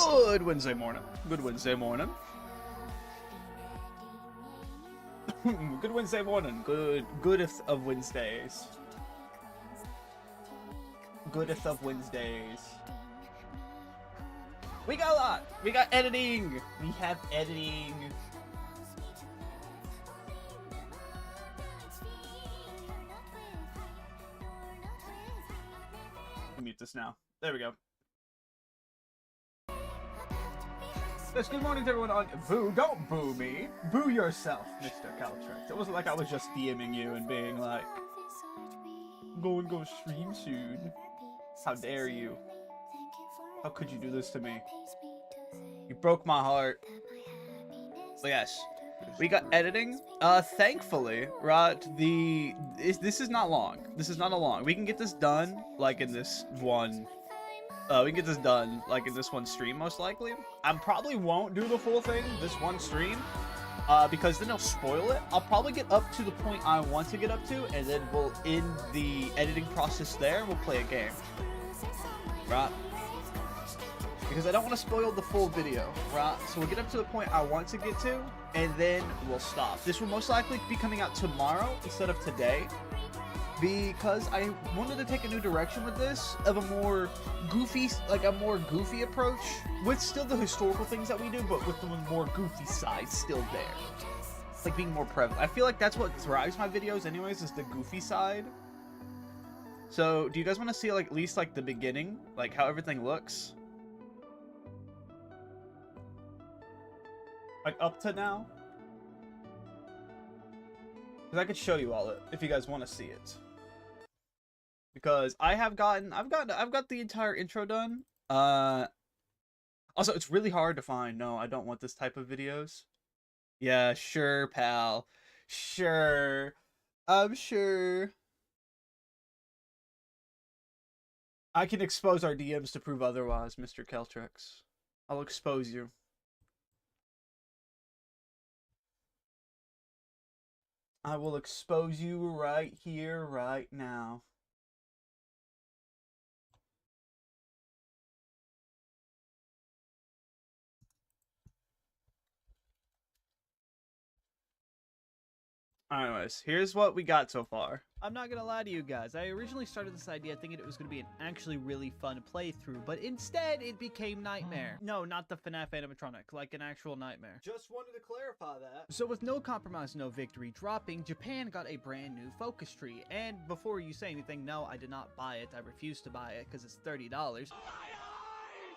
Good Wednesday morning. Good Wednesday morning. Good Wednesday morning. Goodeth of Wednesdays. Goodeth of Wednesdays. We got a lot. We got editing. We have editing. Mute this now. There we go. Yes, good morning to everyone on Boo. Don't boo me. Boo yourself, Mr. Caltrex. It wasn't like I was just DMing you and being like, go stream soon. How dare you? How could you do this to me? You broke my heart. But yes, we got editing. Thankfully, right, this is not long. This is not a long. We can get this done, like, in this one... we can get this done, like, in this one stream, most likely. I probably won't do the full thing this one stream, because then it'll spoil it. I'll probably get up to the point I want to get up to, and then we'll end the editing process there, and we'll play a game. Right? Because I don't want to spoil the full video, right? So we'll get up to the point I want to get to, and then we'll stop. This will most likely be coming out tomorrow instead of today, because I wanted to take a new direction with this, of a more goofy, approach, with still the historical things that we do, but with the more goofy side still there. Like, being more prevalent. I feel like that's what drives my videos anyways, is the goofy side. So, do you guys want to see, like, at least, like, the beginning? Like, how everything looks? Like, up to now? Because I could show you all it, if you guys want to see it. Because I've got the entire intro done. Also, it's really hard to find. No, I don't want this type of videos. Yeah, sure, pal. Sure. I'm sure. I can expose our DMs to prove otherwise, Mr. Caltrex. I'll expose you. I will expose you right here, right now. Anyways, here's what we got so far. I'm not gonna lie to you guys, I originally started this idea thinking it was gonna be an actually really fun playthrough, but instead it became Nightmare. No, not the FNAF animatronic, like an actual nightmare. Just wanted to clarify that. So with no compromise, no victory dropping, Japan got a brand new focus tree, and before you say anything, no, I did not buy it, I refused to buy it because it's $30.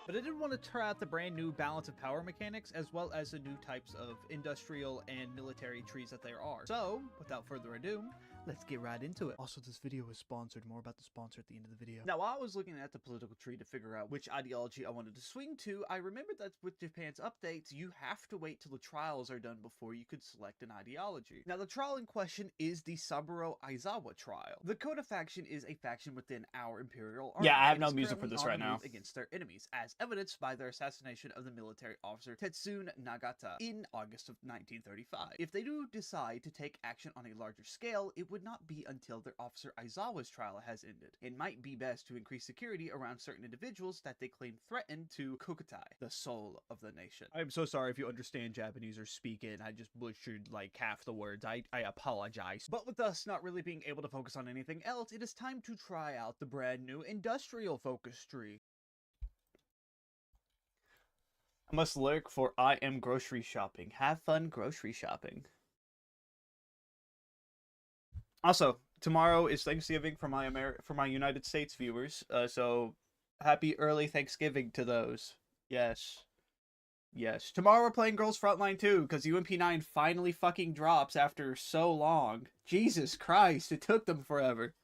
But I did want to try out the brand new balance of power mechanics, as well as the new types of industrial and military trees that there are. So, without further ado, let's get right into it. Also, this video is sponsored. More about the sponsor at the end of the video. Now, while I was looking at the political tree to figure out which ideology I wanted to swing to, I remembered that with Japan's updates, you have to wait till the trials are done before you could select an ideology. Now, the trial in question is the Saburo Aizawa trial. The Koda faction is a faction within our Imperial Army. Yeah, I have no music for this right now. Against their enemies, as evidenced by their assassination of the military officer Tetsun Nagata in August of 1935. If they do decide to take action on a larger scale, it would not be until their officer Aizawa's trial has ended. It might be best to increase security around certain individuals that they claim threaten to Kokutai, the soul of the nation. I'm so sorry if you understand Japanese or speak it. I just butchered like half the words. I apologize. But with us not really being able to focus on anything else, it is time to try out the brand new industrial focus tree. I must lurk, for I am grocery shopping. Have fun grocery shopping. Also, tomorrow is Thanksgiving for my United States viewers. So happy early Thanksgiving to those. Yes. Yes. Tomorrow we're playing Girls Frontline 2 because UMP9 finally fucking drops after so long. Jesus Christ, it took them forever.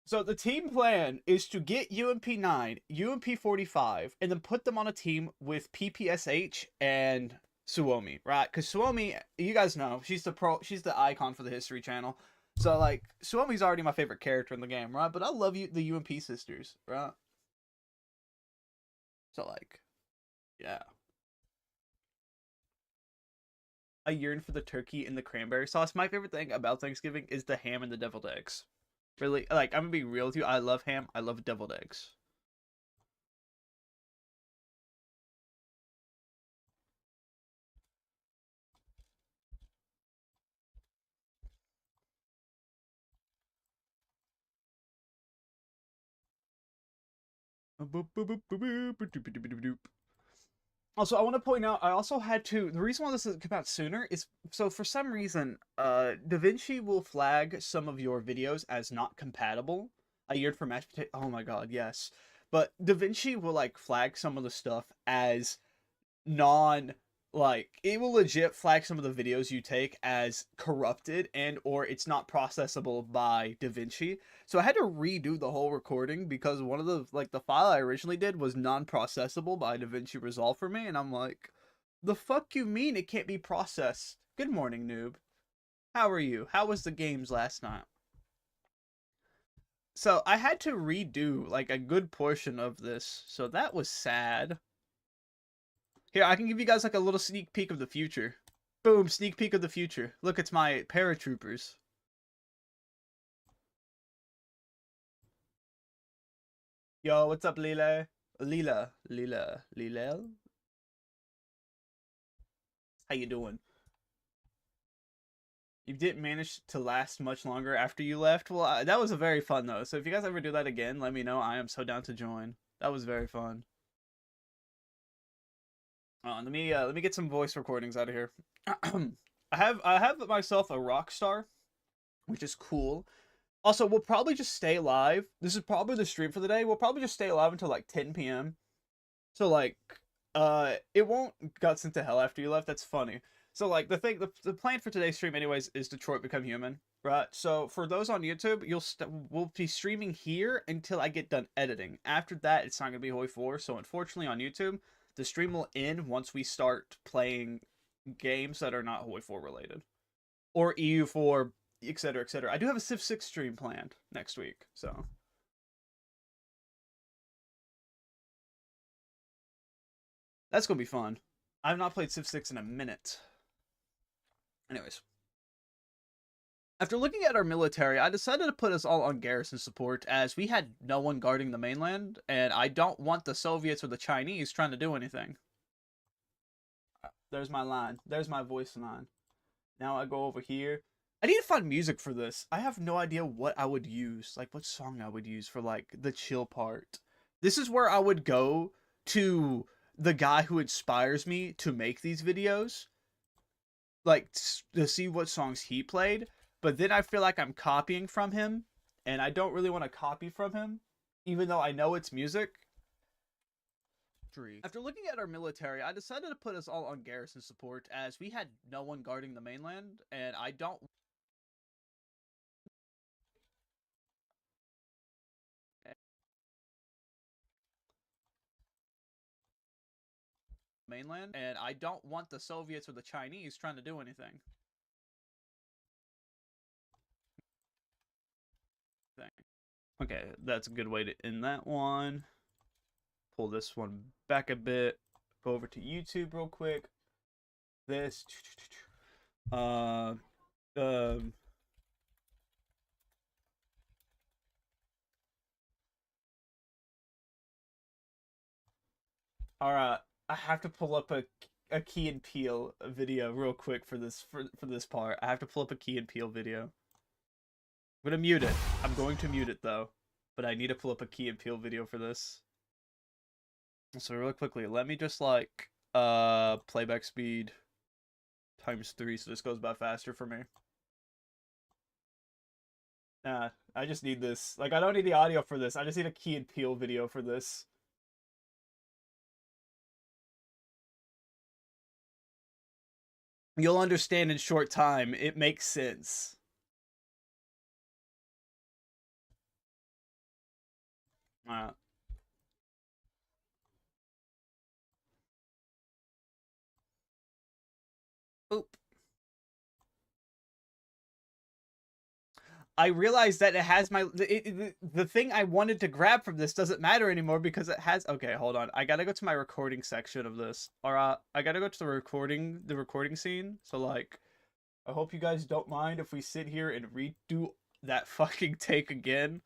So the team plan is to get UMP9, UMP45, and then put them on a team with PPSH and Suomi, right? Because Suomi, you guys know, she's the icon for the History Channel. So, like, Suomi's already my favorite character in the game, right? But I love the UMP sisters, right? So, like, yeah. I yearn for the turkey and the cranberry sauce. My favorite thing about Thanksgiving is the ham and the deviled eggs. Really, like, I'm gonna be real with you. I love ham. I love deviled eggs. Also, I want to point out, I also had to, the reason why this has come out sooner is, so for some reason, DaVinci will flag some of your videos as not compatible. A year for match potato, oh my god, yes. But DaVinci will, like, flag some of the stuff as non, like, it will legit flag some of the videos you take as corrupted and or it's not processable by DaVinci. So I had to redo the whole recording because one of the, like, the file I originally did was non-processable by DaVinci Resolve for me, and I'm like, the fuck you mean it can't be processed? Good morning, noob. How are you? How was the games last night? So I had to redo, like, a good portion of this, so that was sad. Here, I can give you guys, like, a little sneak peek of the future. Boom, sneak peek of the future. Look, it's my paratroopers. Yo, what's up, Lila? Lila? How you doing? You didn't manage to last much longer after you left? Well, that was a very fun, though. So if you guys ever do that again, let me know. I am so down to join. That was very fun. Let me get some voice recordings out of here. I have myself a rock star, which is cool. Also, we'll probably just stay live. This is probably the stream for the day. We'll probably just stay live until like 10 p.m. So like, it won't guts into hell after you left. That's funny. So like the plan for today's stream, anyways, is Detroit Become Human, right? So for those on YouTube, we'll be streaming here until I get done editing. After that, it's not gonna be Hoi 4. So unfortunately, on YouTube, the stream will end once we start playing games that are not Hoi 4 related or EU4, etc., etc. I do have a Civ 6 stream planned next week, so that's gonna be fun. I've not played Civ 6 in a minute. Anyways, after looking at our military, I decided to put us all on garrison support as we had no one guarding the mainland, and I don't want the Soviets or the Chinese trying to do anything. There's my line. There's my voice line. Now I go over here. I need to find music for this. I have no idea what I would use, like what song I would use for like the chill part. This is where I would go to the guy who inspires me to make these videos, like to see what songs he played, but then I feel like I'm copying from him, and I don't really want to copy from him, even though I know it's music. After looking at our military, I decided to put us all on garrison support as we had no one guarding the mainland, and I don't want the Soviets or the Chinese trying to do anything. Okay, that's a good way to end that one. Pull this one back a bit. Go over to YouTube real quick. This. Alright, I have to pull up a Key and Peele video real quick for this part. I have to pull up a Key and Peele video. I'm gonna mute it. I'm going to mute it though, but I need to pull up a Key and Peele video for this. So really quickly, let me just like playback speed ×3 so this goes by faster for me. Nah, I just need this. Like, I don't need the audio for this. I just need a Key and Peele video for this. You'll understand in short time. It makes sense. Oop. I realized that it has my the thing I wanted to grab from this doesn't matter anymore because it has. Okay, hold on. I gotta go to my recording section of this. Or I gotta go to the recording scene. So like, I hope you guys don't mind if we sit here and redo that fucking take again,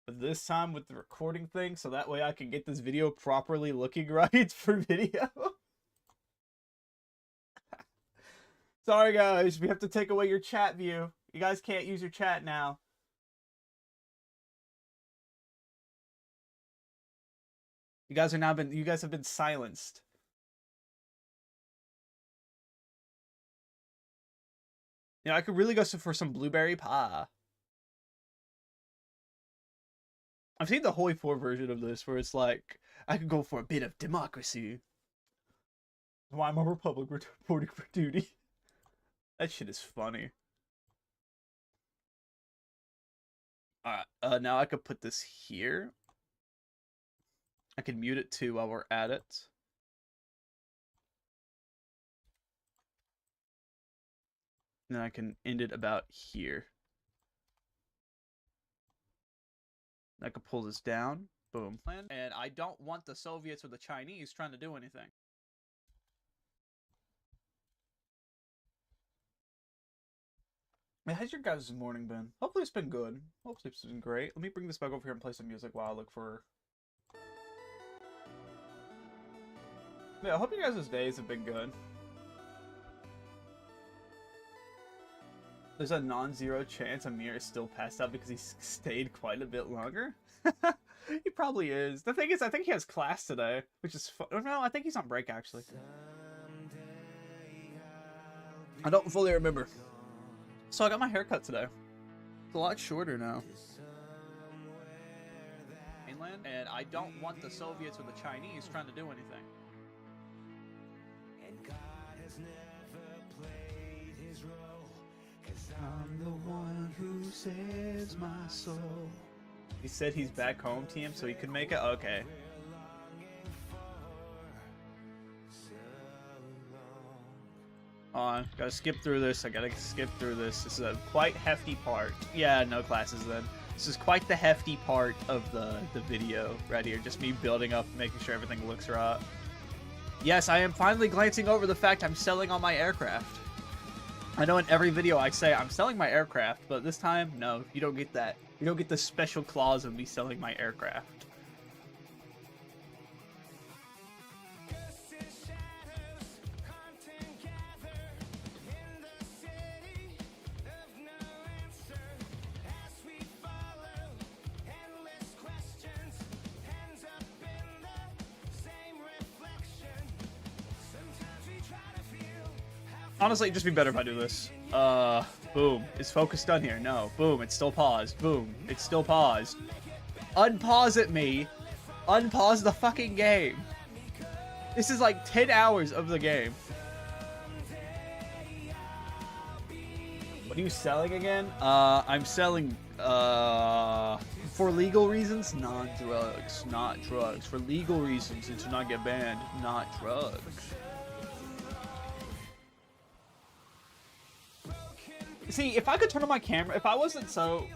but this time with the recording thing, so that way I can get this video properly looking right for video. Sorry guys, we have to take away your chat view. You guys can't use your chat now. You guys have been silenced. You know, I could really go for some blueberry pie. I've seen the Holy 4 version of this where it's like, I could go for a bit of democracy. Why I'm a Republic reporting for duty. That shit is funny. Alright, now I could put this here. I can mute it too while we're at it. And then I can end it about here. I can pull this down. Boom. And I don't want the Soviets or the Chinese trying to do anything. Man, how's your guys' morning been? Hopefully it's been good. Hopefully it's been great. Let me bring this back over here and play some music while I look for... Yeah, I hope you guys' days have been good. There's a non-zero chance Amir is still passed out because he stayed quite a bit longer. He probably is. The thing is, I think he has class today, which is fun. No, I think he's on break, actually. I don't fully remember. So I got my hair cut today. It's a lot shorter now. Mainland, and I don't want the Soviets or the Chinese trying to do anything. And God has never played his role, 'cause I'm the one who saves my soul. He said he's back home, team, so he could make it? Okay. On, gotta skip through this. I gotta skip through this. This is a quite hefty part. Yeah, no classes then. This is quite the hefty part of the video right here. Just me building up, making sure everything looks right. Yes, I am finally glancing over the fact I'm selling all my aircraft. I know in every video I say I'm selling my aircraft, but this time, no, you don't get that. You don't get the special clause of me selling my aircraft. Honestly, it'd just be better if I do this. Boom. Is focus done here? No. Boom. It's still paused. Boom. It's still paused. Unpause it, me. Unpause the fucking game. This is like 10 hours of the game. What are you selling again? I'm selling, for legal reasons, non-drugs. Not drugs. For legal reasons and to not get banned, not drugs. See, if I could turn on my camera, if I wasn't so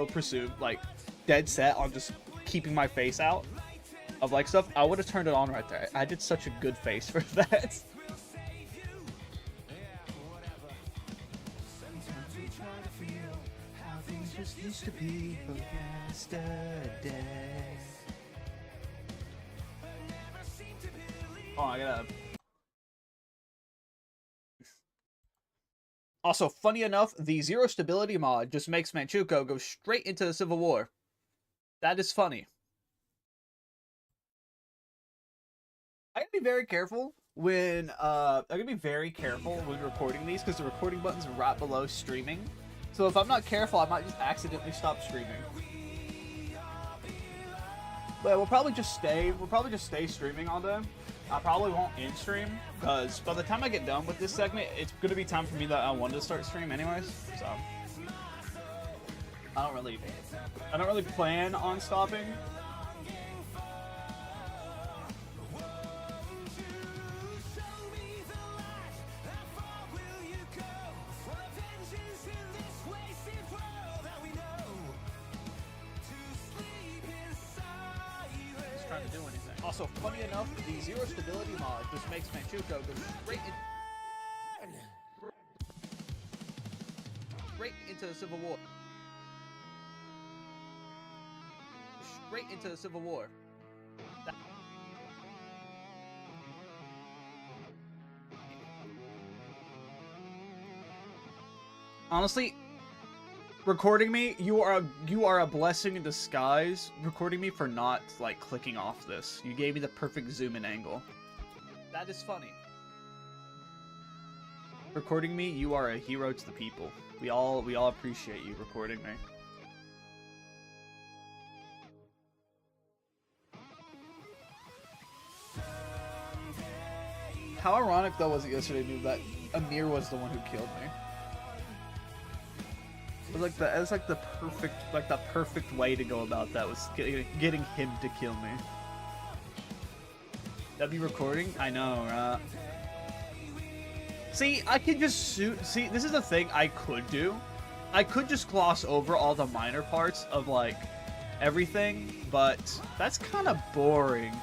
presumed, like, dead set on just keeping my face out of, like, stuff, I would have turned it on right there. I did such a good face for that. Oh, I gotta... Also, funny enough, the Zero Stability mod just makes Manchukuo go straight into the Civil War. That is funny. I gotta be very careful when recording these, because the recording button's right below streaming. So if I'm not careful, I might just accidentally stop streaming. But we'll probably just stay streaming all day. I probably won't end stream, because by the time I get done with this segment, it's gonna be time for me that I want to start stream anyways. So I don't really plan on stopping. Also, funny enough, the Zero Stability mod just makes Manchukuo go straight into into the Civil War. Straight into the Civil War. Honestly, recording me, you are a blessing in disguise. Recording me for not like clicking off this. You gave me the perfect zoom in angle. That is funny. Recording me, you are a hero to the people. We all appreciate you recording me. How ironic though was it yesterday, dude, that Amir was the one who killed me. It was like the perfect way to go about that was getting him to kill me. That'd be recording? I know, right? See, I could just see, this is the thing I could do. I could just gloss over all the minor parts of, like, everything, but that's kind of boring.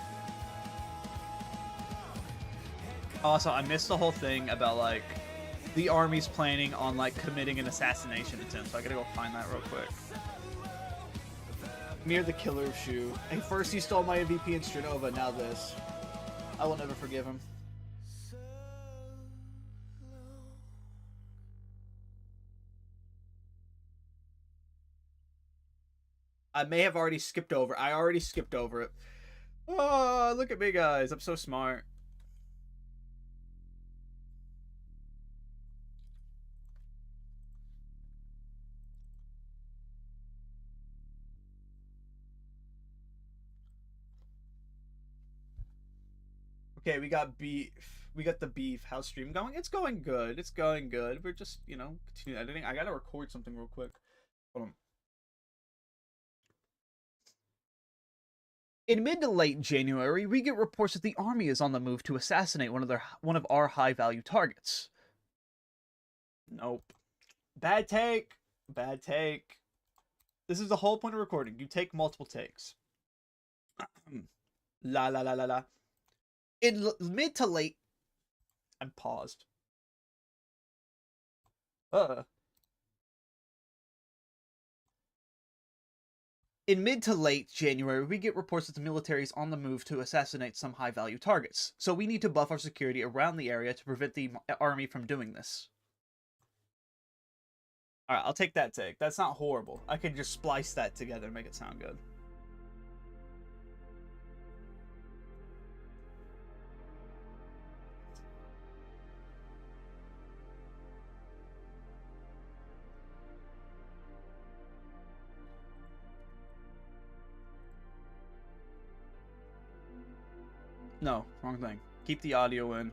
Also, I missed the whole thing about, like, the army's planning on, like, committing an assassination attempt, so I gotta go find that real quick. Mir the killer of Shu. Hey, first he stole my MVP in Strenova, now this. I will never forgive him. I may have already skipped over. I already skipped over it. Oh, look at me, guys. I'm so smart. Okay, we got beef. We got the beef. How's stream going? It's going good. It's going good. We're just, you know, continue editing. I gotta record something real quick. Hold on. In mid to late January, we get reports that the army is on the move to assassinate one of our high-value targets. Nope. Bad take. Bad take. This is the whole point of recording. You take multiple takes. La la la la la. In mid to late... I'm paused. In mid to late January, we get reports that the military is on the move to assassinate some high-value targets, so we need to buff our security around the area to prevent the army from doing this. Alright, I'll take that take. That's not horrible. I can just splice that together and make it sound good. No, wrong thing. Keep the audio in.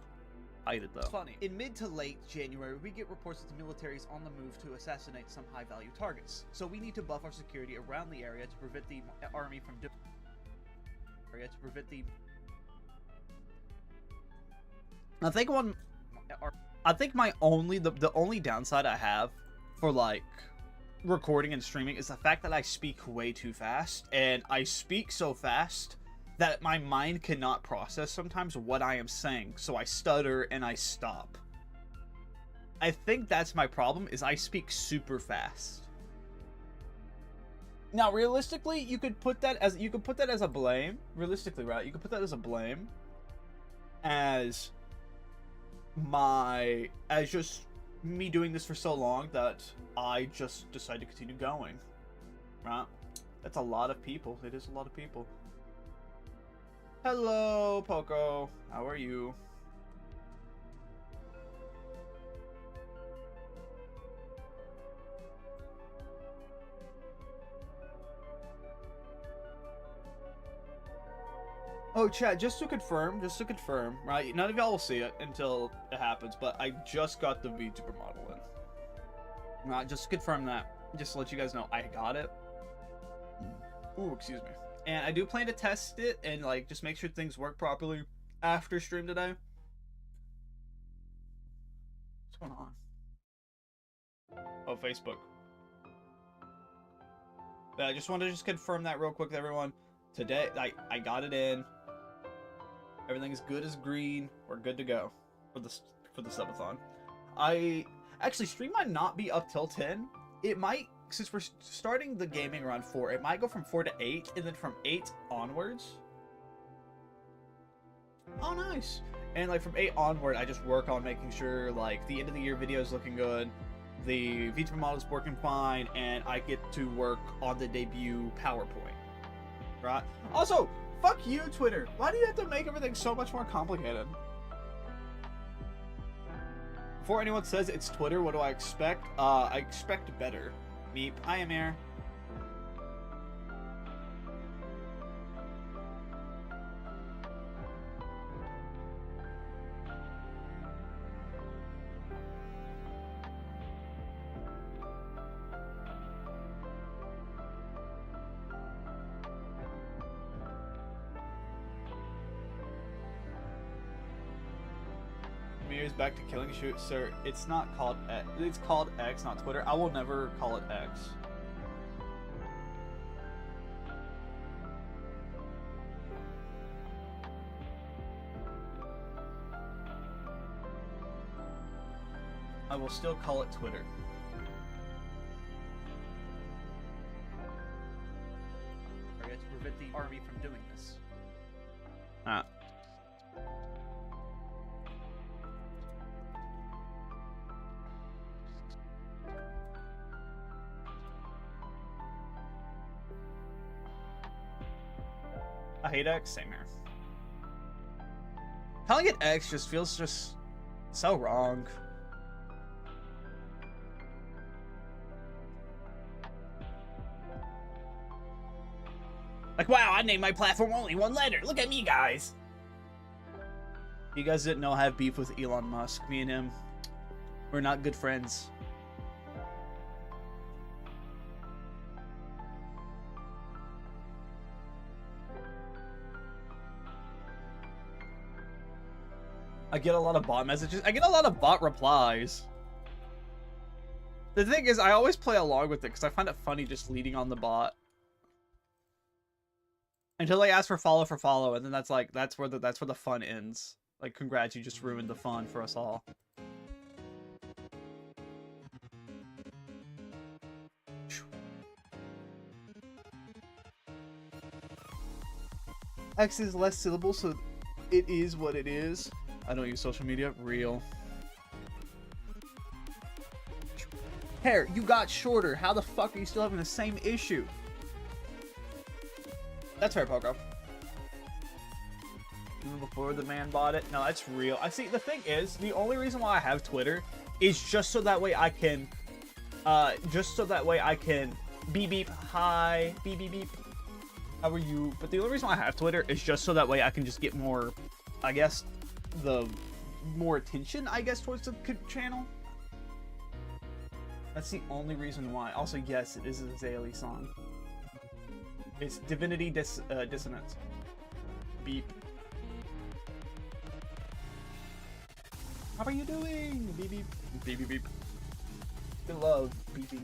Hide it, though. It's funny. In mid to late January, we get reports that the military is on the move to assassinate some high-value targets, so we need to buff our security around the area to prevent the army from doing... I think the only downside I have for, like, recording and streaming is the fact that I speak way too fast, and I speak so fast that my mind cannot process sometimes what I am saying, so I stutter and I stop. I think that's my problem, is I speak super fast. Now, realistically, you could put that as a blame. Realistically, right? You could put that as a blame as just me doing this for so long that I just decided to continue going. Right? That's a lot of people. It is a lot of people. Hello, Poco. How are you? Oh, chat, just to confirm, right? None of y'all will see it until it happens, but I just got the Vtuber model in. Right, just to confirm that. Just to let you guys know, I got it. Ooh, excuse me. And I do plan to test it and, like, just make sure things work properly after stream today. What's going on? Oh, Facebook. But I just wanted to confirm that real quick with everyone. Today, I got it in. Everything is good as green. We're good to go for the subathon. Actually, stream might not be up till 10. It might, since we're starting the gaming around 4, it might go from 4 to 8, and then from 8 onwards. Oh, nice. And like from 8 onward, I just work on making sure like the end of the year video is looking good, the Vtuber model is working fine, and I get to work on the debut PowerPoint. Right? Also, fuck you, Twitter. Why do you have to make everything so much more complicated? Before anyone says it's Twitter, what do I expect? I expect better. Meep. I am here. Is back to killing shoot, sir. It's not called X. It's called X, not Twitter. I will never call it X. I will still call it Twitter. I get to prevent the army from doing this. I hate X, same here. Calling it X just feels just so wrong. Like, wow, I named my platform only one letter. Look at me, guys. You guys didn't know I have beef with Elon Musk. Me and him, we're not good friends. I get a lot of bot messages. I get a lot of bot replies. The thing is, I always play along with it because I find it funny just leading on the bot. Until they ask for follow, and then that's where the fun ends. Like, congrats, you just ruined the fun for us all. X is less syllables, so it is what it is. I don't use social media. Real. Hair, you got shorter. How the fuck are you still having the same issue? That's fair, Poco. Even before the man bought it. No, that's real. I see. The thing is, the only reason why I have Twitter is just so that way I can, beep beep, hi, beep beep beep. How are you? But the only reason why I have Twitter is just so that way I can just get more, I guess, the more attention, I guess, towards the channel. That's the only reason why. Also, yes, it is a Zaylee song. It's Divinity Dissonance. Beep. How are you doing? Beep beep. Beep beep beep. I love beeping.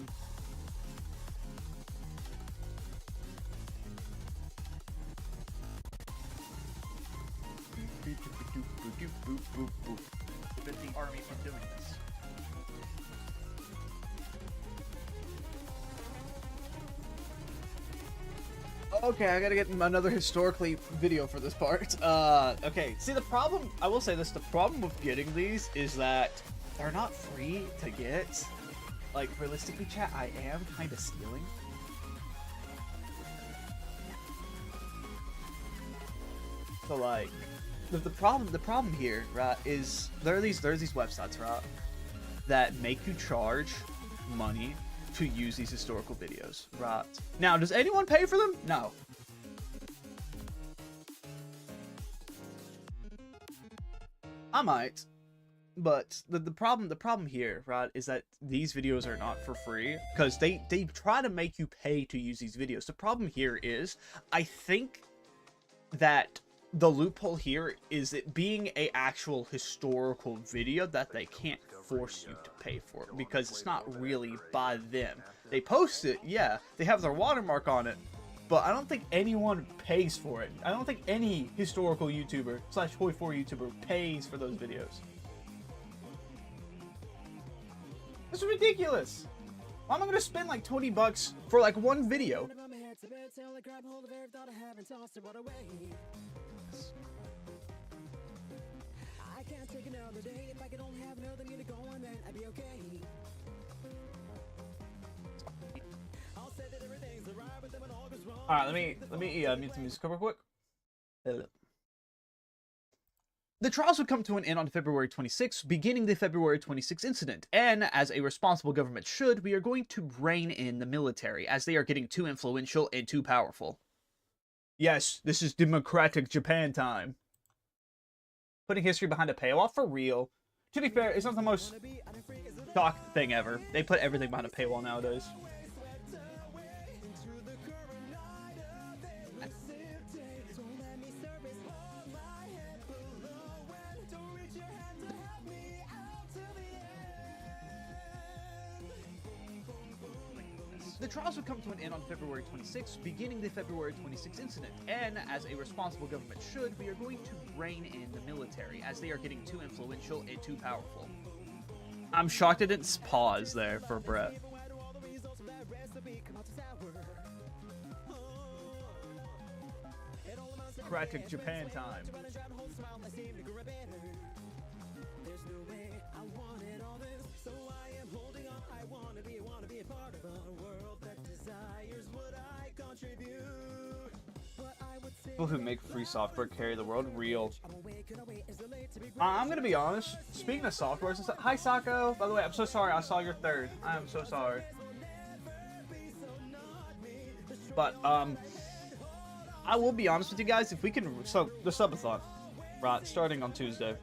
Prevent the army from doing this. Okay, I gotta get another historically video for this part. Okay. See, the problem, I will say this, the problem with getting these is that they're not free to get. Like, realistically, chat, I am kind of stealing. So, like, the problem here, right, is there are these websites, right, that make you charge money to use these historical videos, right? Now, does anyone pay for them? No. I might, but the problem here, right, is that these videos are not for free because they try to make you pay to use these videos. The problem here is, I think that the loophole here is it being a actual historical video that they can't force you to pay for it because it's not really by them. They post it, yeah, they have their watermark on it, but I don't think anyone pays for it. I don't think any historical YouTuber / Hoi4 YouTuber pays for those videos. This is ridiculous. Why am I gonna spend like 20 bucks for like one video? All right, let me mute the music real quick. The trials would come to an end on February 26, beginning the February 26 incident, and as a responsible government should, we are going to rein in the military, as they are getting too influential and too powerful. Yes, this is democratic Japan time. Putting history behind a paywall for real. To be fair, it's not the most shocked thing ever. They put everything behind a paywall nowadays. The trials would come to an end on February 26, beginning the February 26 incident, and as a responsible government should, we are going to rein in the military, as they are getting too influential and too powerful. I'm shocked it didn't pause there for a breath. Democratic Japan time. People who make free software carry the world. Real. I'm gonna be honest. Speaking of software, hi Sako. By the way, I'm so sorry. I saw your third. I am so sorry. But I will be honest with you guys. If we can, so the subathon, right, starting on Tuesday.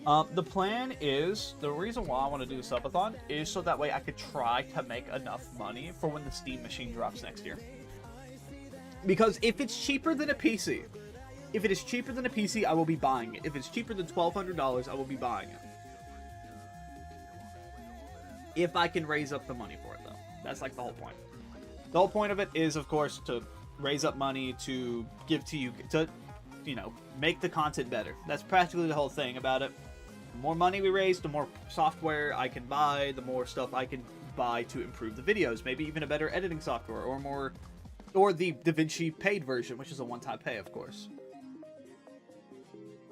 The plan is, the reason why I want to do the subathon is so that way I could try to make enough money for when the Steam machine drops next year. Because if it's cheaper than a PC, if it is cheaper than a PC, I will be buying it. If it's cheaper than $1,200, I will be buying it. If I can raise up the money for it, though. That's like the whole point. The whole point of it is, of course, to raise up money to give to you, to, you know, make the content better. That's practically the whole thing about it. The more money we raise, the more software I can buy, the more stuff I can buy to improve the videos. Maybe even a better editing software, or more... or the DaVinci paid version, which is a one-time pay, of course.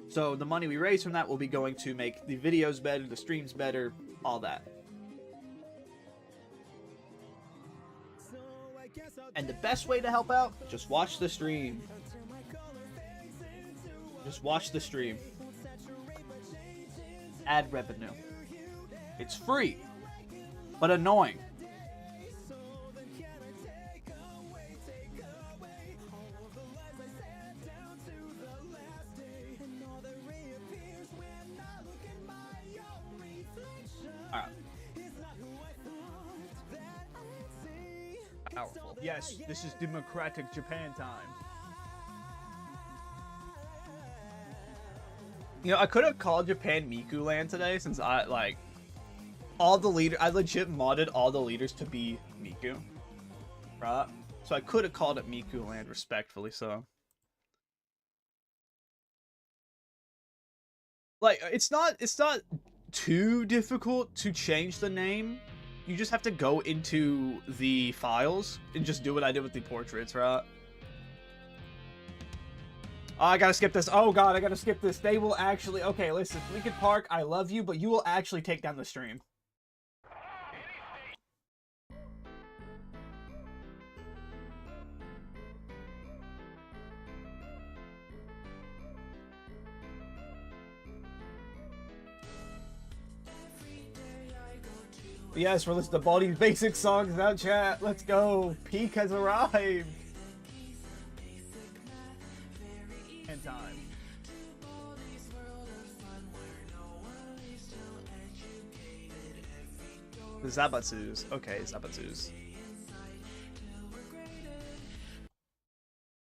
So the money we raise from that will be going to make the videos better, the streams better, all that. And the best way to help out, just watch the stream. Just watch the stream. Ad revenue. It's free, but annoying. Powerful. Yes, this is democratic Japan time. You know, I could have called Japan Miku Land today, since I, like, all the leaders, I legit modded all the leaders to be Miku. Right? So I could have called it Miku Land, respectfully so. Like, it's not too difficult to change the name. You just have to go into the files and just do what I did with the portraits, right? Oh, I gotta skip this. Oh god, I gotta skip this. They will actually... Okay, listen, Lincoln Park, I love you, but you will actually take down the stream. Yes, we're listening to Baldi's basic songs now, chat. Let's go. Peak has arrived. And time. The Zabatsus. Okay, Zabatsus.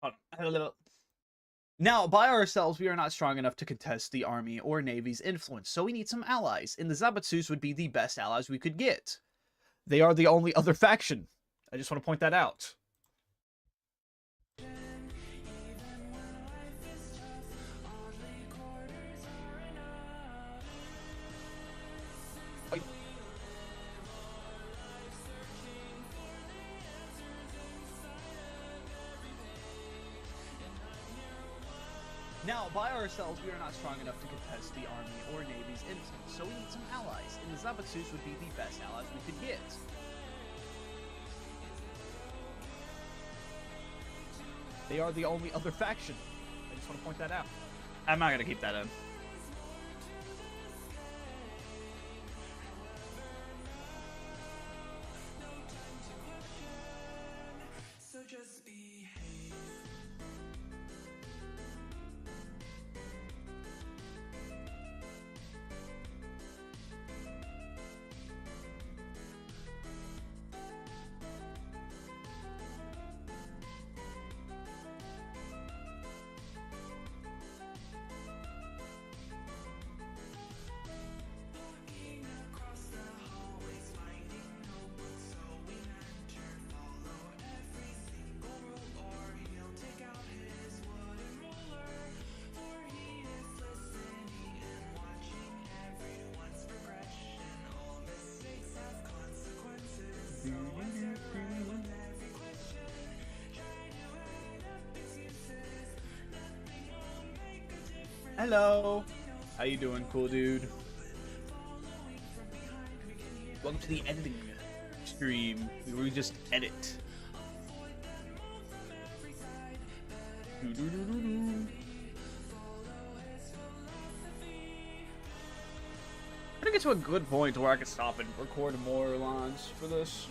Hold on. I had a little... Now, by ourselves, we are not strong enough to contest the army or navy's influence, so we need some allies, and the Zabatsus would be the best allies we could get. They are the only other faction. I just want to point that out. Now, by ourselves, we are not strong enough to contest the army or navy's innocence, so we need some allies, and the Zabatsus would be the best allies we could get. They are the only other faction. I just want to point that out. I'm not going to keep that in. So just behave. Walking across the hallways, finding notebooks, so we enter. Follow every single rule, or he'll take out his wooden ruler. For he is listening and watching everyone's progression. All mistakes have consequences. So answer right with every question. Try to add up excuses. Nothing will make a difference. Hello. How you doing, cool dude? Welcome to the editing stream. We just edit. Doo-doo-doo-doo-doo. I'm gonna get to a good point where I can stop and record more lines for this.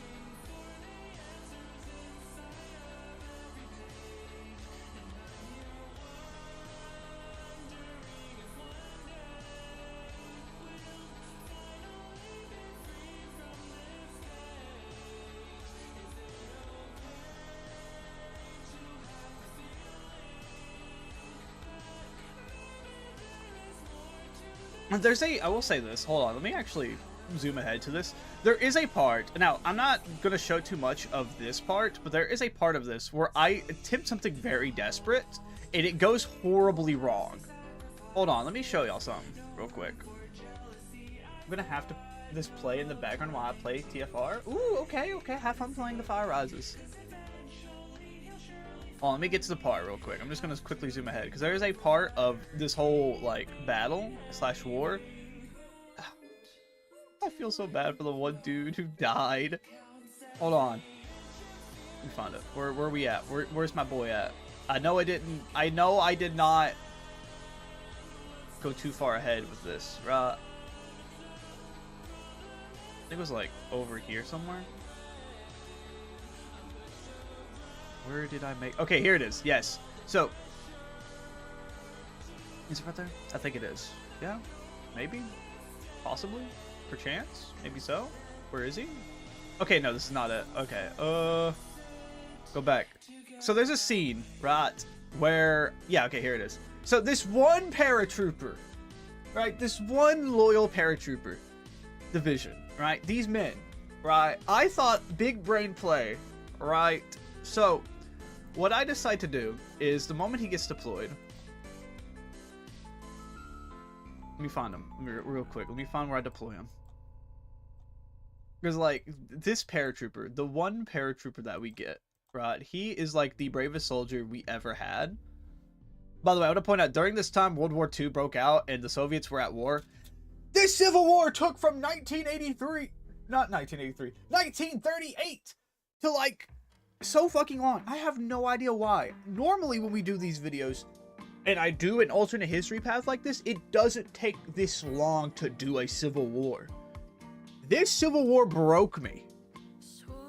I will say this, hold on, let me actually zoom ahead to this. There is a part, now, I'm not going to show too much of this part, but there is a part of this where I attempt something very desperate, and it goes horribly wrong. Hold on, let me show y'all something real quick. I'm going to have to this play in the background while I play TFR. Ooh, okay, have fun playing the Fire Rises. Oh, let me get to the part real quick. I'm just going to quickly zoom ahead, because there is a part of this whole, like, battle / war. I feel so bad for the one dude who died. Hold on. Let me find it. Where are we at? Where's my boy at? I know I did not go too far ahead with this, right? I think it was, like, over here somewhere. Where did I make... Okay, here it is. Yes. So... Is it right there? I think it is. Yeah? Maybe? Possibly? Perchance? Maybe so? Where is he? Okay, no, this is not it. Okay, go back. So there's a scene, right, where... Yeah, okay, here it is. So this one paratrooper, right? This one loyal paratrooper division, right? These men, right? I thought big brain play, right? So... what I decide to do is the moment he gets deployed, let me find him real quick. Let me find where I deploy him. Because, like, this paratrooper, the one paratrooper that we get, right, he is, like, the bravest soldier we ever had. By the way, I want to point out, during this time, World War II broke out and the Soviets were at war. This Civil War took from 1938 to, like... so fucking long. I have no idea why. Normally when we do these videos and I do an alternate history path like this, it doesn't take this long to do a civil war. This civil war broke me.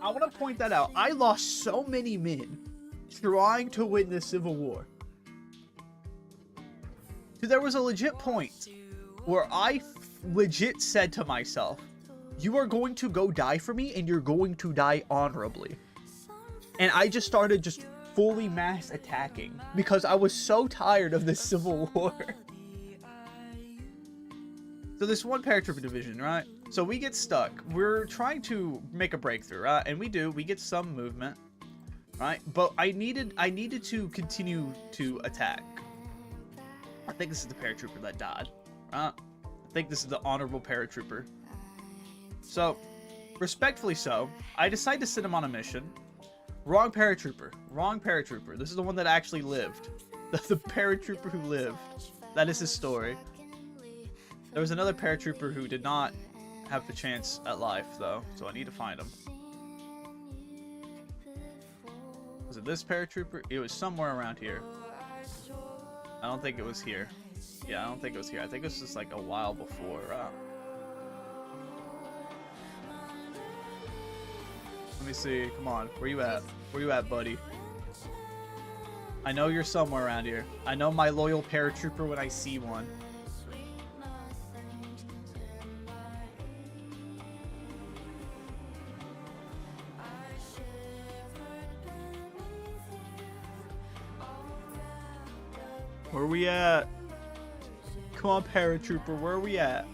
I want to point that out. I lost so many men trying to win this civil war. So there was a legit point where I legit said to myself, you are going to go die for me and you're going to die honorably. And I just started just fully mass attacking because I was so tired of this civil war. So this one paratrooper division, right? So we get stuck. We're trying to make a breakthrough, right? And we do. We get some movement, right? But I needed to continue to attack. I think this is the paratrooper that died, right? I think this is the honorable paratrooper. So, respectfully so, I decide to send him on a mission. Wrong paratrooper. Wrong paratrooper. This is the one that actually lived. The paratrooper who lived. That is his story. There was another paratrooper who did not have the chance at life, though, so I need to find him. Was it this paratrooper? It was somewhere around here. I don't think it was here. Yeah, I don't think it was here. I think it was just like a while before. Let me see. Come on. Where you at? Where you at, buddy? I know you're somewhere around here. I know my loyal paratrooper when I see one. Where are we at? Come on, paratrooper. Where are we at?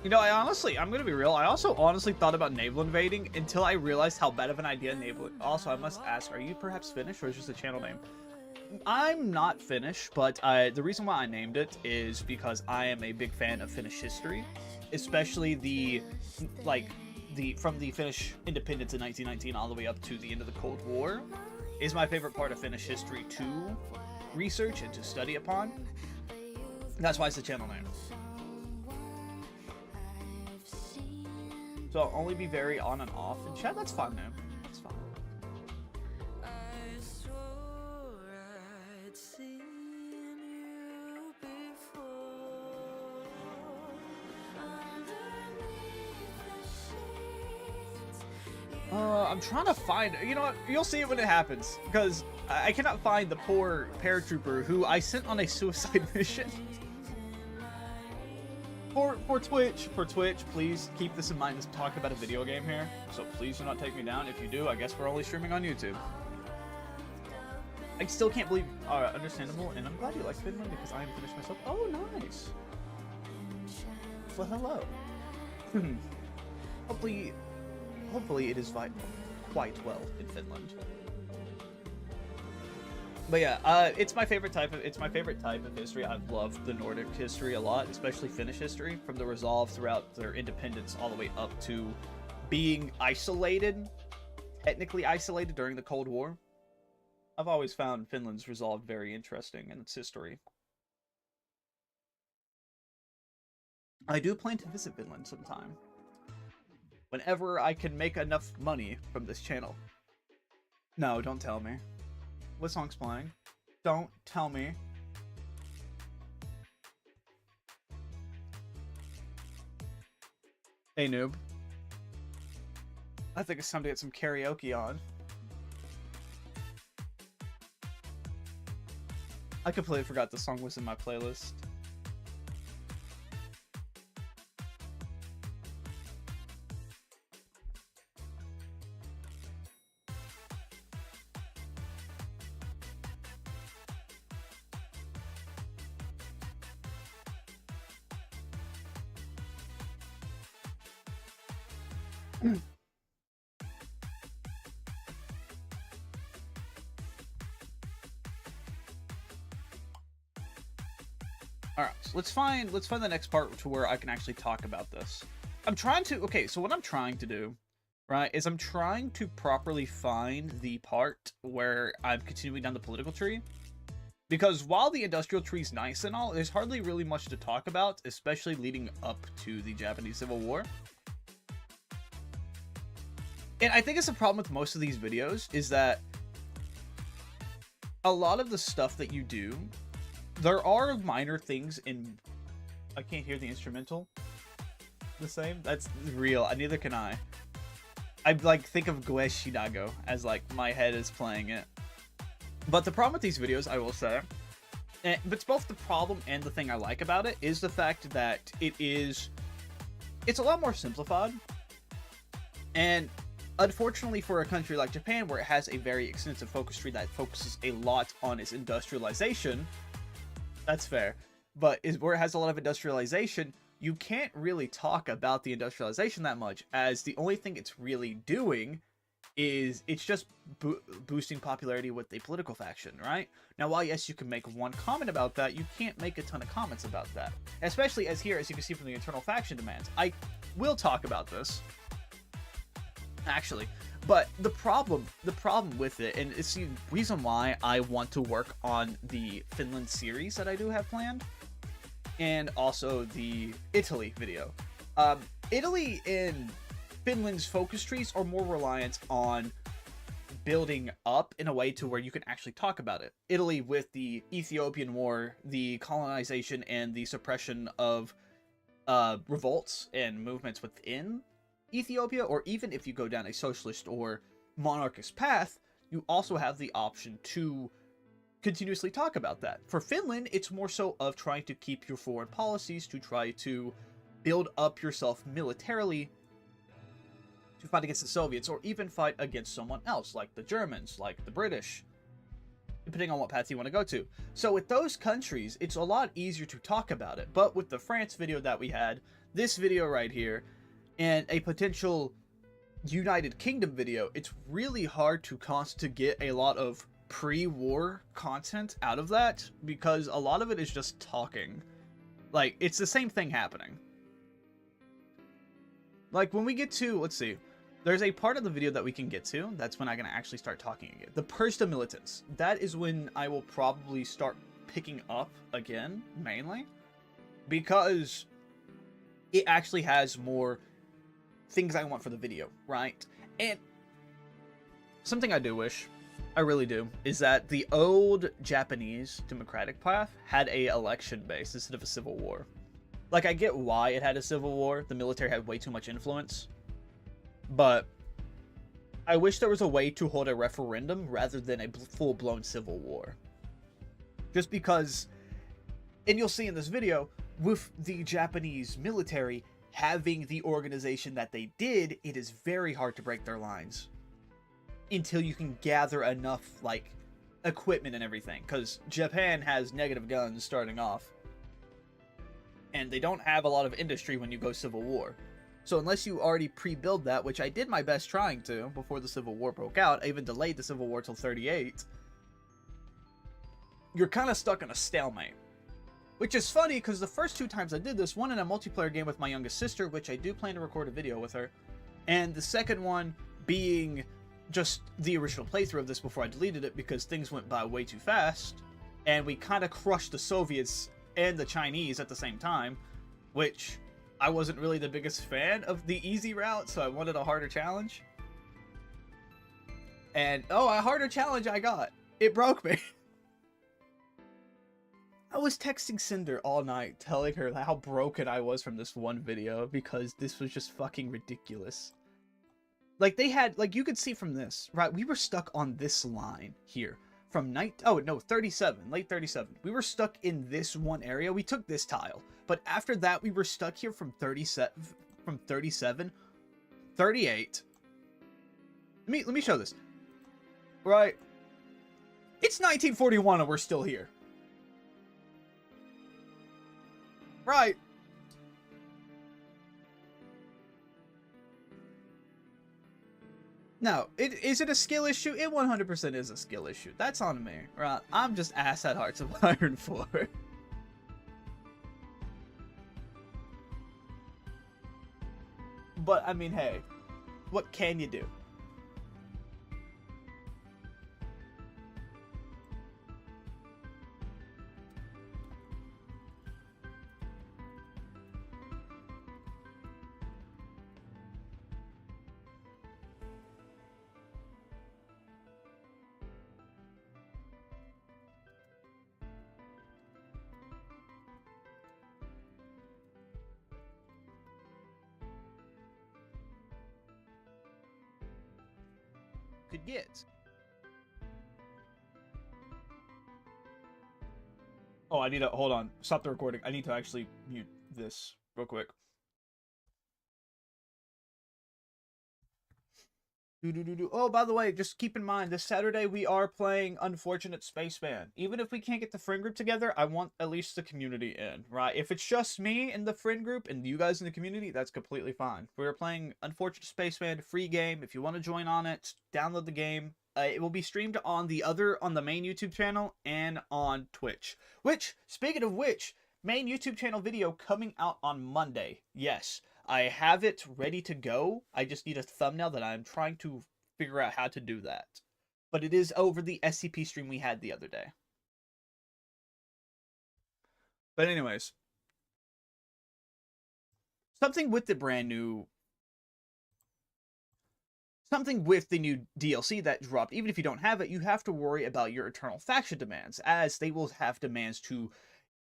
You know, I'm gonna be real, I also honestly thought about naval invading until I realized how bad of an idea naval... Also, I must ask, are you perhaps Finnish, or is it just a channel name? I'm not Finnish, but the reason why I named it is because I am a big fan of Finnish history, especially from the Finnish independence in 1919 all the way up to the end of the Cold War, is my favorite part of Finnish history to research and to study upon. That's why it's the channel name. So I'll only be very on and off in chat. That's fine, man. That's fine. I'm trying to find... You know what? You'll see it when it happens. Because I cannot find the poor paratrooper who I sent on a suicide mission. For Twitch, please keep this in mind. Let's talk about a video game here. So please do not take me down. If you do, I guess we're only streaming on YouTube. I still can't believe... understandable. And I'm glad you like Finland because I am Finnish myself. Oh, nice. Well, hello. Hopefully it is quite well in Finland. But yeah, it's my favorite type of history. I've loved the Nordic history a lot, especially Finnish history, from the resolve throughout their independence all the way up to being isolated, technically isolated during the Cold War. I've always found Finland's resolve very interesting in its history. I do plan to visit Finland sometime, whenever I can make enough money from this channel. No, don't tell me. What song's playing? Don't tell me. Hey, noob. I think it's time to get some karaoke on. I completely forgot the song was in my playlist. Alright, so let's find the next part to where I can actually talk about this. So what I'm trying to do, right, is I'm trying to properly find the part where I'm continuing down the political tree. Because while the industrial tree's nice and all, there's hardly really much to talk about, especially leading up to the Japanese Civil War. And I think it's a problem with most of these videos, is that a lot of the stuff that you do, there are minor things in... I can't hear the instrumental the same. That's real. Neither can I. I like think of Goe Shidago as like my head is playing it. But the problem with these videos, I will say, but it's both the problem and the thing I like about it, is the fact that it's a lot more simplified. And unfortunately for a country like Japan, where it has a very extensive focus tree that focuses a lot on its industrialization, that's fair, but where it has a lot of industrialization, you can't really talk about the industrialization that much, as the only thing it's really doing is it's just boosting popularity with a political faction, right? Now, while yes, you can make one comment about that, you can't make a ton of comments about that. Especially as here, as you can see from the internal faction demands. I will talk about this, actually. But the problem with it, and it's the reason why I want to work on the Finland series that I do have planned, and also the Italy video. Italy and Finland's focus trees are more reliant on building up in a way to where you can actually talk about it. Italy, with the Ethiopian War, the colonization, and the suppression of revolts and movements within Ethiopia, or even if you go down a socialist or monarchist path, you also have the option to continuously talk about that. For Finland, it's more so of trying to keep your foreign policies, to try to build up yourself militarily to fight against the Soviets, or even fight against someone else, like the Germans, like the British, depending on what path you want to go to. So with those countries, it's a lot easier to talk about it. But with the France video that we had, this video right here, and a potential United Kingdom video, it's really hard to get a lot of pre-war content out of that, because a lot of it is just talking. Like, it's the same thing happening. Like, when we get to, let's see, there's a part of the video that we can get to, that's when I'm going to actually start talking again. The Purge de Militants. That is when I will probably start picking up again, mainly, because it actually has more things I want for the video, right? And something I do wish, I really do, is that the old Japanese democratic path had a election base instead of a civil war. Like, I get why it had a civil war. The military had way too much influence. But I wish there was a way to hold a referendum rather than a full-blown civil war. Just because, and you'll see in this video, with the Japanese military having the organization that they did, it is very hard to break their lines until you can gather enough, like, equipment and everything. Because Japan has negative guns starting off, and they don't have a lot of industry when you go civil war. So unless you already pre-build that, which I did my best trying to before the Civil War broke out, I even delayed the Civil War till 38, you're kind of stuck in a stalemate. Which is funny, because the first 2 times I did this, one in a multiplayer game with my youngest sister, which I do plan to record a video with her, and the second one being just the original playthrough of this before I deleted it, because things went by way too fast, and we kind of crushed the Soviets and the Chinese at the same time, which I wasn't really the biggest fan of the easy route, so I wanted a harder challenge. And, oh, a harder challenge I got. It broke me. I was texting Cinder all night, telling her how broken I was from this one video, because this was just fucking ridiculous. Like, they had, like, you could see from this, right? We were stuck on this line here. From 37, late 37. We were stuck in this one area. We took this tile. But after that, we were stuck here from 37, 38. Let me show this. Right. It's 1941 and we're still here. Right. Now, is it a skill issue? It 100% is a skill issue. That's on me, right? I'm just ass at Hearts of Iron 4. But, I mean, hey, what can you do? Could get. Oh, I need to hold on. Stop the recording. I need to actually mute this real quick. Oh, by the way, just keep in mind, this Saturday we are playing Unfortunate Spaceman. Even if we can't get the friend group together, I want at least the community in, right? If it's just me in the friend group and you guys in the community, that's completely fine. We're playing Unfortunate Spaceman, free game. If you want to join on it, download the game. It will be streamed on the main YouTube channel and on Twitch. Which, speaking of which, main YouTube channel video coming out on Monday. Yes. I have it ready to go. I just need a thumbnail that I'm trying to figure out how to do that. But it is over the SCP stream we had the other day. But anyways. Something with the new DLC that dropped, even if you don't have it, you have to worry about your Eternal Faction demands, as they will have demands to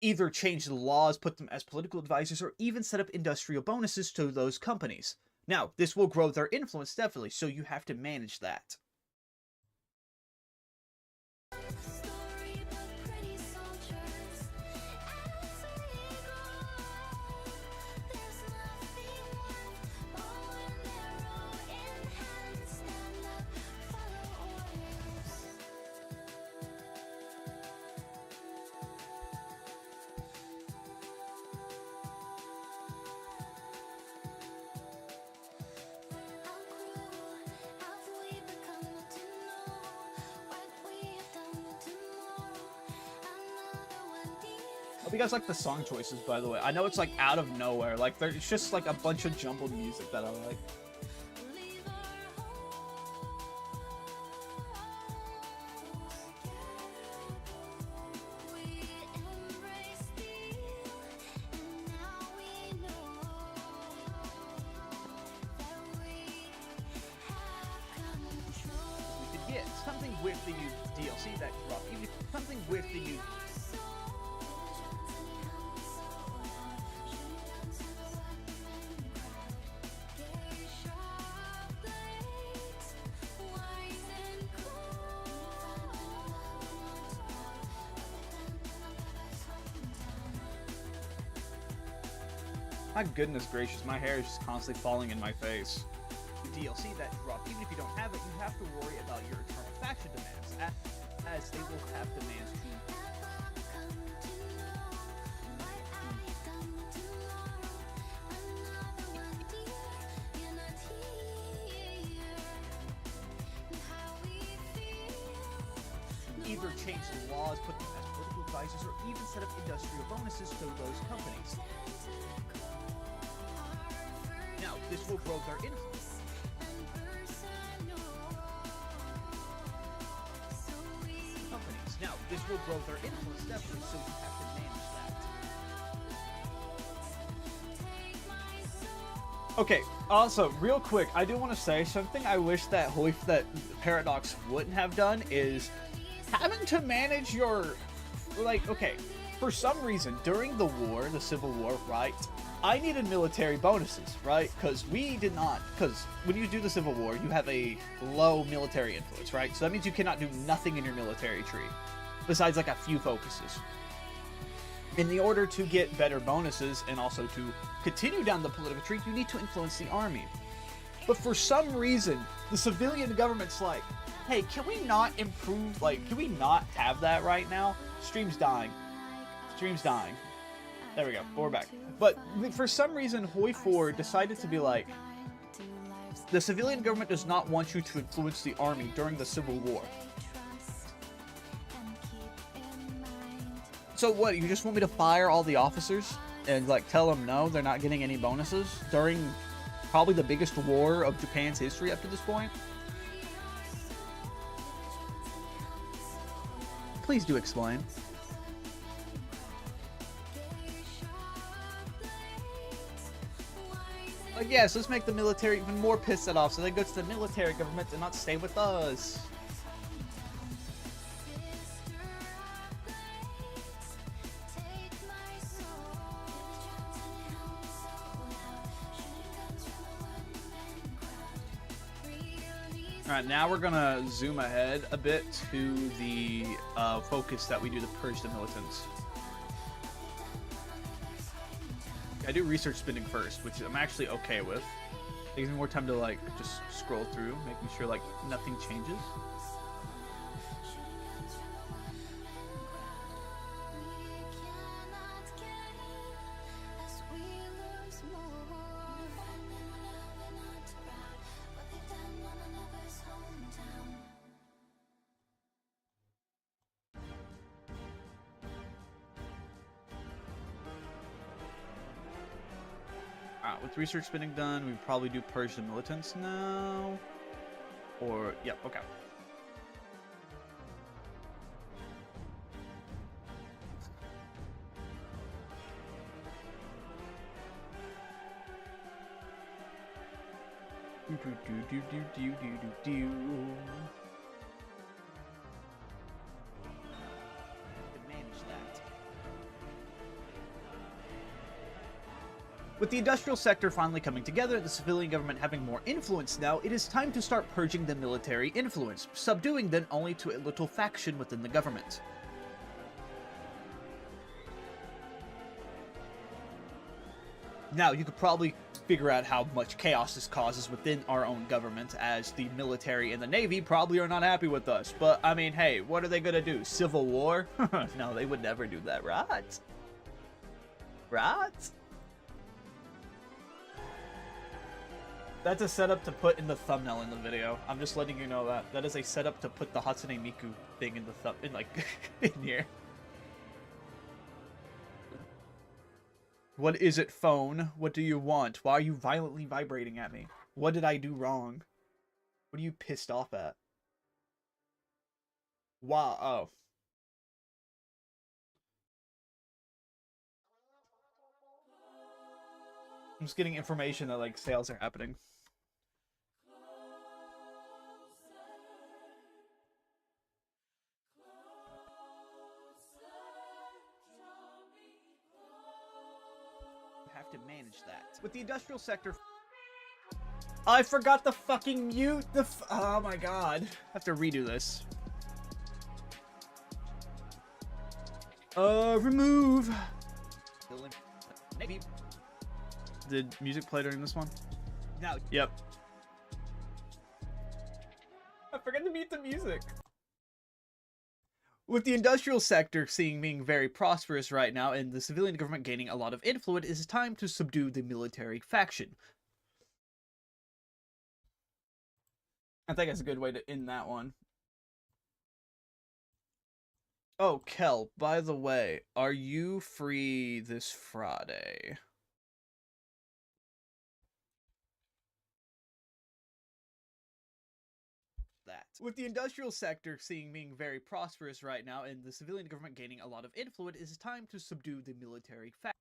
either change the laws, put them as political advisors, or even set up industrial bonuses to those companies. Now, this will grow their influence definitely, so you have to manage that. Hope you guys like the song choices, by the way. I know it's like out of nowhere. Like it's just like a bunch of jumbled music that I like. We could get something with the new DLC that dropped. Even something with the new. My goodness gracious, my hair is just constantly falling in my face. The DLC that dropped, even if you don't have it, you have to worry about your Eternal Faction demands, as they will have demands to... either change the laws, put them as political advisors, or even set up industrial bonuses to those companies. Now, this will grow their influence. Companies. Now, this will grow their influence definitely, so you have to manage that. Okay, also, real quick, I do want to say something I wish that Paradox wouldn't have done is having to manage your, like, okay, for some reason, during the war, the Civil War, right, I needed military bonuses, right? Because we did not, because when you do the Civil War, you have a low military influence, right? So that means you cannot do nothing in your military tree, besides like a few focuses. In the order to get better bonuses and also to continue down the political tree, you need to influence the army. But for some reason, the civilian government's like, hey, can we not improve, like, can we not have that right now? Stream's dying. Stream's dying. There we go, we're back. But for some reason, Hoi 4 decided to be like, the civilian government does not want you to influence the army during the Civil War. So what, you just want me to fire all the officers and like tell them no, they're not getting any bonuses during probably the biggest war of Japan's history up to this point? Please do explain. Like, yes, let's make the military even more pissed off so they go to the military government and not stay with us. Alright, now we're gonna zoom ahead a bit to the focus that we do to purge the militants. I do research spending first, which I'm actually okay with. Takes me more time to like just scroll through, making sure like nothing changes. With research spending done, we probably do purge the militants now. Or, yep, okay. With the industrial sector finally coming together, the civilian government having more influence now, it is time to start purging the military influence, subduing them only to a little faction within the government. Now, you could probably figure out how much chaos this causes within our own government, as the military and the Navy probably are not happy with us. But, I mean, hey, what are they gonna do? Civil war? No, they would never do that, right? Right? That's a setup to put in the thumbnail in the video. I'm just letting you know that. That is a setup to put the Hatsune Miku thing in the in here. What is it, phone? What do you want? Why are you violently vibrating at me? What did I do wrong? What are you pissed off at? Wow, oh. I'm just getting information that, like, sales are happening. You have to manage that. With the industrial sector... I forgot to fucking mute the oh my god. I have to redo this. Remove. Maybe. Did music play during this one? No. Yep. I forgot to mute the music. With the industrial sector being very prosperous right now and the civilian government gaining a lot of influence, it is time to subdue the military faction. I think that's a good way to end that one. Oh, Kel, by the way, are you free this Friday? That. With the industrial sector being very prosperous right now and the civilian government gaining a lot of influence, it is time to subdue the military faction.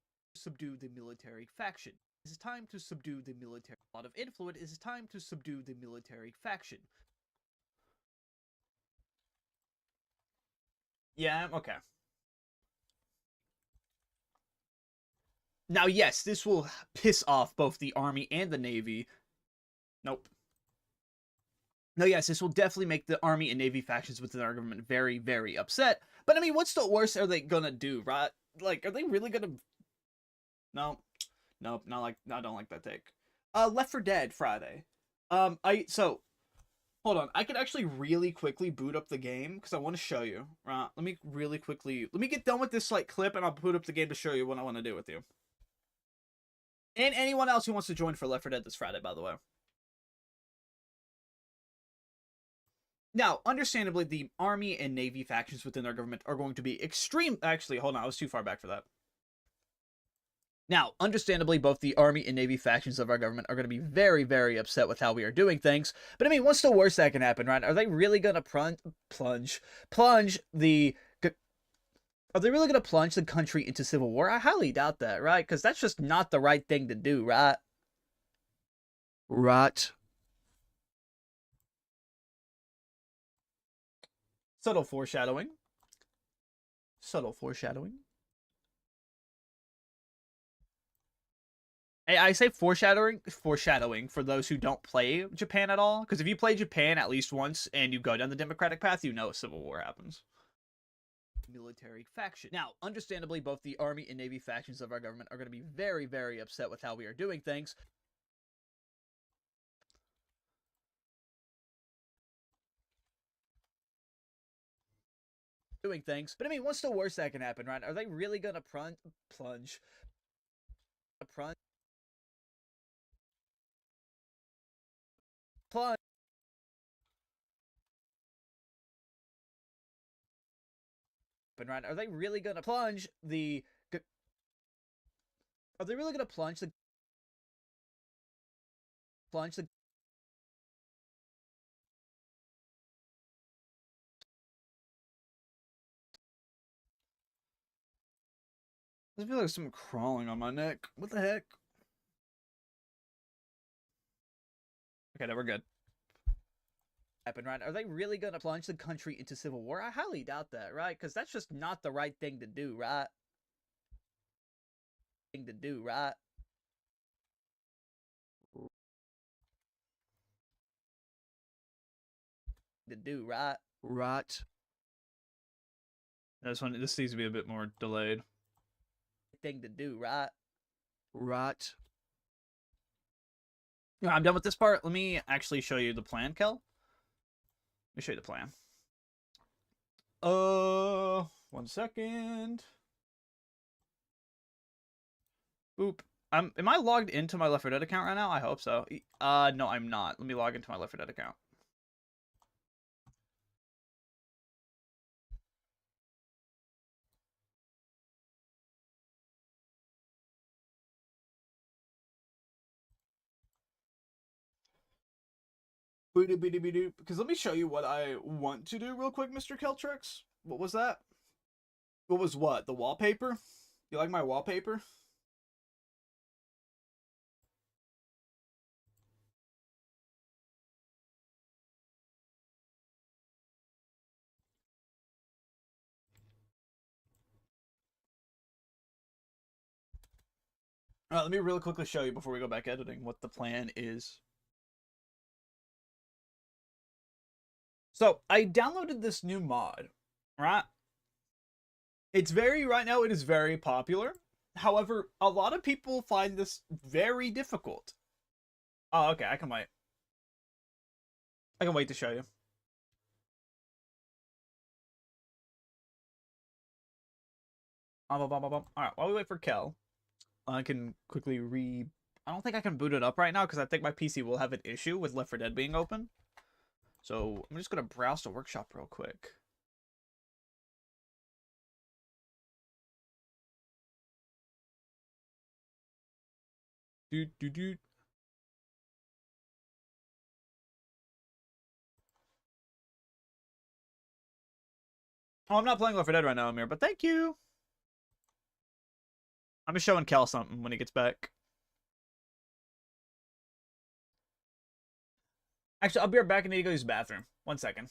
It is time to subdue the military. A lot of influence. It is time to subdue the military faction. Yeah, okay. Now, yes, this will piss off both the Army and the Navy. Nope. No, yes, this will definitely make the Army and Navy factions within our government very, very upset. But, I mean, what's the worst are they gonna do, right? Like, are they really gonna... No. Nope, not like... I don't like that take. Left 4 Dead Friday. So... Hold on, I can actually really quickly boot up the game, because I want to show you. Right, let me really quickly... Let me get done with this, like, clip, and I'll boot up the game to show you what I want to do with you. And anyone else who wants to join for Left 4 Dead this Friday, by the way. Now, understandably, the Army and Navy factions within our government are going to be extreme... Actually, hold on, I was too far back for that. Now, understandably, both the Army and Navy factions of our government are going to be very, very upset with how we are doing things. But, I mean, what's the worst that can happen, right? Are they really going to plunge the... Are they really going to plunge the country into civil war? I highly doubt that, right? Because that's just not the right thing to do, right? Right. Subtle foreshadowing. Subtle foreshadowing. Hey, I say foreshadowing for those who don't play Japan at all. Because if you play Japan at least once and you go down the democratic path, you know a civil war happens. Military faction. Now, understandably, both the Army and Navy factions of our government are going to be very, very upset with how we are doing things. doing things. But I mean, what's the worst that can happen, right? Are they really gonna plunge? Right? Are they really gonna plunge the? Are they really gonna plunge the? I feel like there's something crawling on my neck. What the heck? Okay, now we're good. Right? Are they really gonna plunge the country into civil war? I highly doubt that, right? Because that's just not the right thing to do, right? Right. This needs to be a bit more delayed. Right. Yeah, I'm done with this part. Let me actually show you the plan, Kel. Let me show you the plan. 1 second. Boop. Am I logged into my Left 4 Dead account right now? I hope so. No, I'm not. Let me log into my Left 4 Dead account. Because let me show you what I want to do real quick, Mr. Keltrix. What was that? What was what? The wallpaper? You like my wallpaper? Alright, let me really quickly show you before we go back editing what the plan is. So, I downloaded this new mod, right? Right now it is very popular. However, a lot of people find this very difficult. Oh, okay, I can wait. I can wait to show you. Alright, while we wait for Kel, I can quickly I don't think I can boot it up right now because I think my PC will have an issue with Left 4 Dead being open. So I'm just going to browse the workshop real quick. Dude. Oh, I'm not playing Left 4 Dead right now, Amir, but thank you. I'm just showing Kel something when he gets back. Actually, I'll be right back. I need to go use the bathroom. 1 second.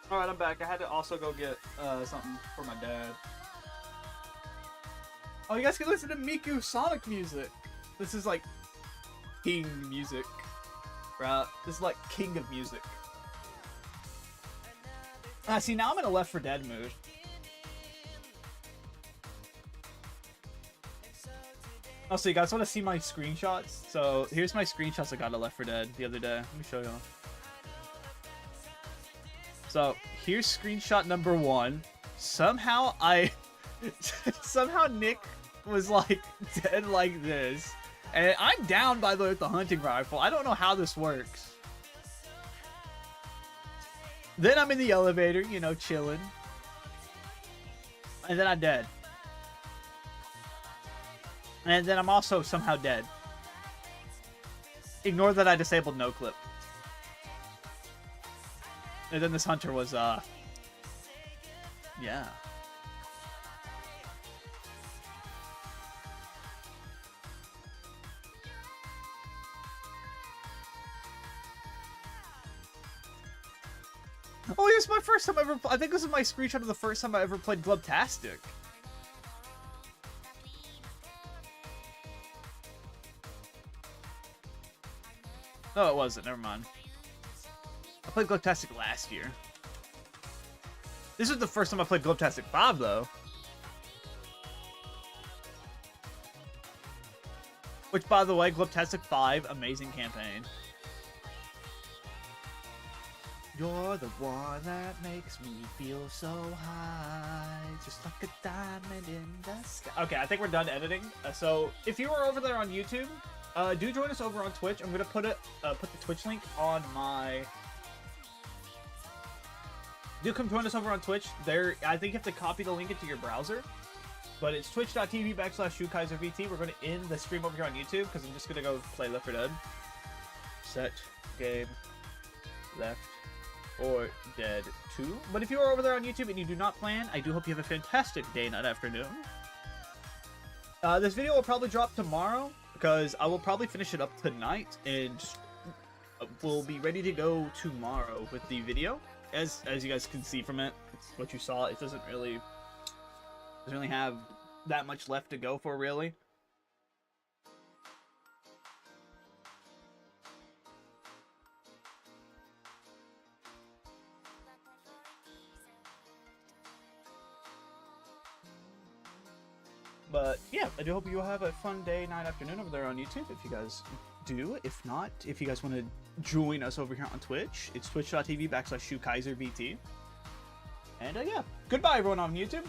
Alright, I'm back. I had to also go get something for my dad. Oh, you guys can listen to Miku Sonic music. This is like king music. Right? This is like king of music. See, now I'm in a Left 4 Dead mood. Oh, so you guys want to see my screenshots? So here's my screenshots I got of Left 4 Dead the other day. Let me show y'all. So here's screenshot number 1. Somehow somehow Nick was like dead like this. And I'm down, by the way, with the hunting rifle. I don't know how this works. Then I'm in the elevator, you know, chilling. And then I'm dead. And then I'm also somehow dead. Ignore that I disabled no clip. And then this hunter was, yeah. Oh, this is my first time ever. I think this is my screenshot of the first time I ever played Glubtastic. No, it wasn't. Never mind. I played Glubtastic last year. This is the first time I played Glubtastic 5, though. Which, by the way, Glubtastic 5, amazing campaign. You're the one that makes me feel so high, just like a diamond in the sky. Okay, I think we're done editing. So if you are over there on YouTube, do join us over on Twitch. I'm gonna put the Twitch link on my. Do come join us over on Twitch. There, I think you have to copy the link into your browser, but it's twitch.tv/ShuKaizerVT. We're gonna end the stream over here on YouTube because I'm just gonna go play Left 4 Dead. Set game Left 4 Dead 2. But if you are over there on YouTube and you do not plan, I do hope you have a fantastic day, night, afternoon. This video will probably drop tomorrow because I will probably finish it up tonight and we'll be ready to go tomorrow with the video. As you guys can see from it, it's what you saw. It doesn't really have that much left to go for, really. But yeah, I do hope you will have a fun day, night, afternoon over there on YouTube. If you guys do, if not, if you guys want to join us over here on Twitch, it's twitch.tv/ShuKaizerVT. And yeah, goodbye everyone on YouTube.